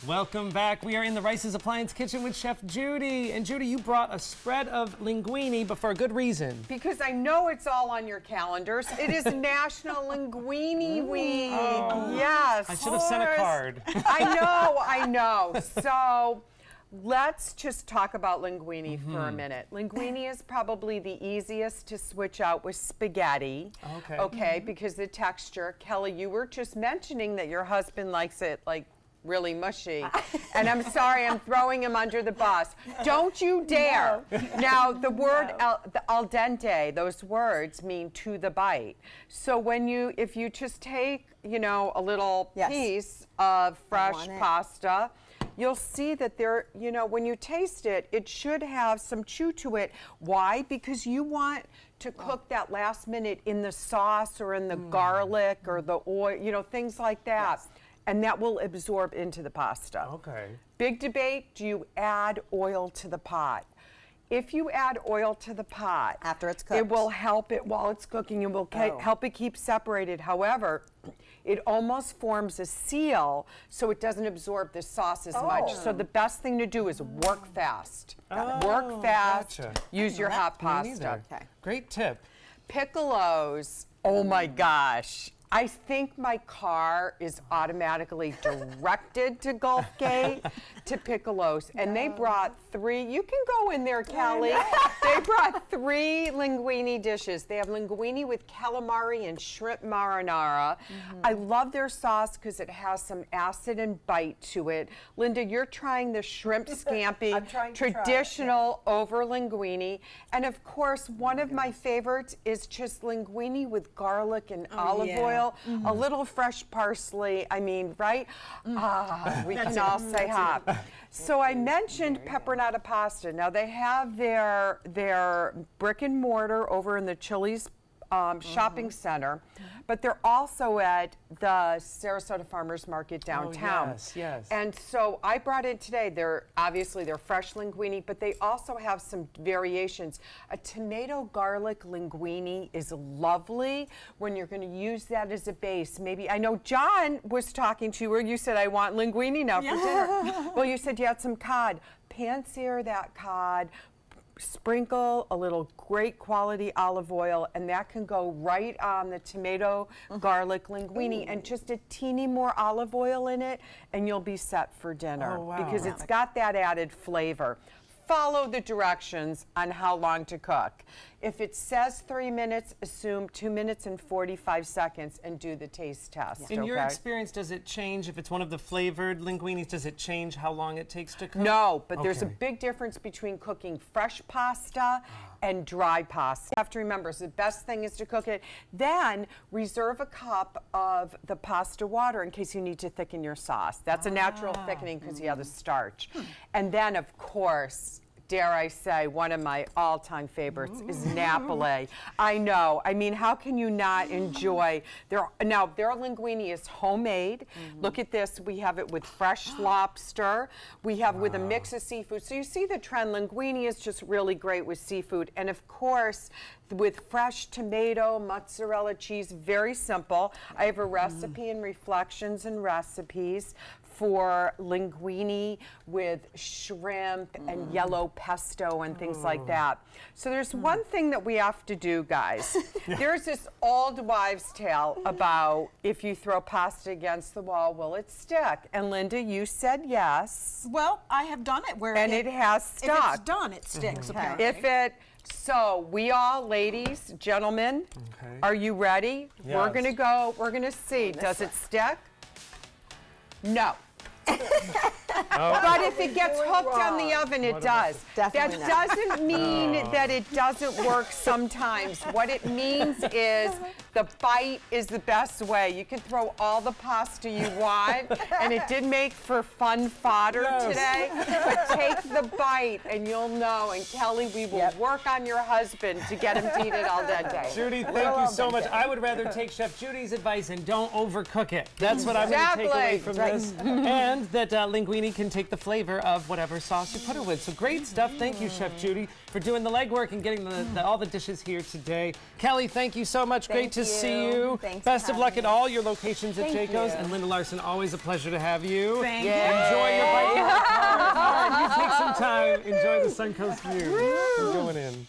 Welcome back. We are in the Rice's Appliance Kitchen with Chef Judi. And Judi, you brought a spread of linguine, but for a good reason. Because I know it's all on your calendars. It is National Linguine Week. Oh. Yes. I should have sent a card. I know. So let's just talk about linguine for a minute. Linguine is probably the easiest to switch out with spaghetti. Okay. Okay, because the texture. Kelly, you were just mentioning that your husband likes it like really mushy. And I'm sorry, I'm throwing him under the bus. Don't you dare. No. Now, the word al dente, those words mean to the bite. So if you just take, you know, a little piece of fresh pasta, you'll see that there, you know, when you taste it, it should have some chew to it. Why? Because you want to cook that last minute in the sauce or in the garlic or the oil, you know, things like that. Yes. And that will absorb into the pasta. Okay. Big debate, do you add oil to the pot? If you add oil to the pot, after it's cooked, it will help it while it's cooking and will help it keep separated. However, it almost forms a seal so it doesn't absorb the sauce as much. So the best thing to do is work fast. Work fast, use your hot pasta. Okay. Great tip. Piccolos, oh my gosh. I think my car is automatically directed to Gulf Gate to Piccolos. And they brought 3, you can go in there, Kelly. They brought 3 linguine dishes. They have linguine with calamari and shrimp marinara. I love their sauce because it has some acid and bite to it. Linda, you're trying the shrimp scampi, traditional over linguine. And of course, one of my favorites is just linguine with garlic and olive oil. A little fresh parsley, I mean, right? We can all say hot. So I mentioned pepperoni pasta. Now they have their brick and mortar over in the Chili's shopping center, but they're also at the Sarasota Farmers Market downtown. Yes, yes. And so I brought in today, they're fresh linguine, but they also have some variations. A tomato garlic linguine is lovely when you're going to use that as a base. Maybe, I know John was talking to you where you said, I want linguine now for dinner. Well, you said you had some cod. Pan-sear that cod, sprinkle a little great quality olive oil, and that can go right on the tomato garlic linguine, and just a teeny more olive oil in it, and you'll be set for dinner. Because it's got that added flavor. Follow the directions on how long to cook. If it says 3 minutes, assume 2 minutes and 45 seconds and do the taste test. In your experience, does it change if it's one of the flavored linguines? Does it change how long it takes to cook? No, but there's a big difference between cooking fresh pasta and dry pasta. You have to remember, so the best thing is to cook it. Then reserve a cup of the pasta water in case you need to thicken your sauce. That's a natural thickening because you have the starch. And then, of course, dare I say, one of my all-time favorites is Napoli. I know. I mean, how can you not enjoy their linguine is homemade. Look at this. We have it with fresh lobster. We have with a mix of seafood. So you see the trend. Linguine is just really great with seafood. And of course, with fresh tomato, mozzarella cheese, very simple. I have a recipe in Reflections and Recipes for linguine with shrimp and yellow pesto and things like that. So there's one thing that we have to do, guys. There's this old wives' tale about if you throw pasta against the wall, will it stick? And Linda, you said yes. Well, I have done it where it has stuck. If it's done, it sticks, apparently. So we all, ladies, gentlemen, are you ready? Yes. We're gonna go, we're gonna see, does it stick? No. But if it gets hooked on the oven, it does. That doesn't mean that it doesn't work sometimes. What it means is the bite is the best way. You can throw all the pasta you want, and it did make for fun fodder today, but take the bite and you'll know. And Kelly, we will work on your husband to get him to eat it al dente. Judi, thank you so much. I would rather take Chef Judi's advice and don't overcook it. That's what I'm going to take away from this. And that linguine linguine can take the flavor of whatever sauce you put it with. So great stuff. Thank you, Chef Judi, for doing the legwork and getting all the dishes here today. Kelly, thank you so much. Great to see you. Thanks Best for of luck having at me. all your locations at Jayco's. And Linda Larson, always a pleasure to have you. Thank you. Enjoy your bite in the car. All right, you take some time. Enjoy the Suncoast view. We're going in.